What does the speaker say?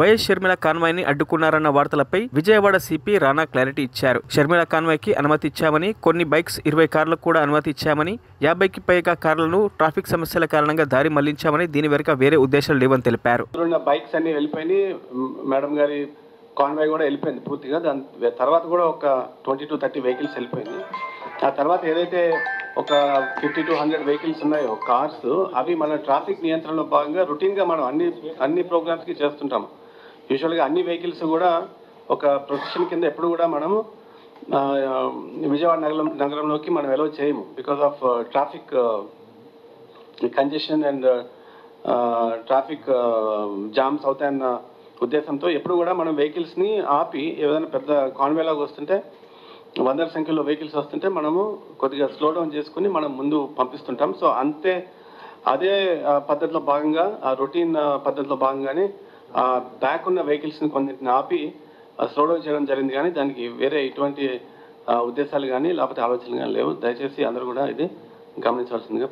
YS Sharmila కాన్వాయ్ని అడ్డుకున్నారన్న వార్తలపై విజయవాడ సిపి రానా క్లారిటీ ఇచ్చారు. షర్మిల కాన్వాయ్కి అనుమతి ఇచ్చామని, కొన్ని బైక్స్ 20 కార్లకు కూడా అనుమతి ఇచ్చామని, 50కి పైగా కార్లను ట్రాఫిక్ సమస్యల కారణంగా దారి మళ్లించామని, దీని వెనుక వేరే ఉద్దేశాలు లేవని తెలిపారు. బైక్స్ అన్ని వెళ్ళిపోయి మేడం గారి కాన్వాయ్ కూడా వెళ్ళిపోయింది పూర్తిగా. దాని తర్వాత కూడా ఒక 20 to 30 వెహికల్స్ వెళ్ళిపోయింది. ఆ తర్వాత ఏదైతే ఒక 50 to 100 వెహికల్స్ ఉన్నాయో కార్స్, అవి మన ట్రాఫిక్ నియంత్రణలో భాగంగా రొటీన్గా మనం అన్ని ప్రోగ్రామ్స్కి చేస్తుంటాం. యూజువల్గా అన్ని వెహికల్స్ కూడా ఒక ప్రొసెషన్ కింద ఎప్పుడు కూడా మనము విజయవాడ నగరంలోకి మనం ఎలో చేయము. Because of traffic congestion and traffic jams అవుతాయన్న ఉద్దేశంతో ఎప్పుడు కూడా మనం వెహికల్స్ని ఆపి, ఏదైనా పెద్ద కాన్వేలాగా వస్తుంటే, వందల సంఖ్యలో వెహికల్స్ వస్తుంటే మనము కొద్దిగా స్లో డౌన్ చేసుకుని మనం ముందు పంపిస్తుంటాం. సో అదే పద్ధతిలో భాగంగా, ఆ రొటీన్ పద్ధతిలో భాగంగానే బ్యాక్ ఉన్న వెహికల్స్ని కొన్నింటిని ఆపి స్లో డౌన్ చేయడం జరిగింది. కానీ దానికి వేరే ఎటువంటి ఉద్దేశాలు కానీ లేకపోతే ఆలోచనలు కానీ లేవు. దయచేసి అందరూ కూడా ఇది గమనించవలసిందిగా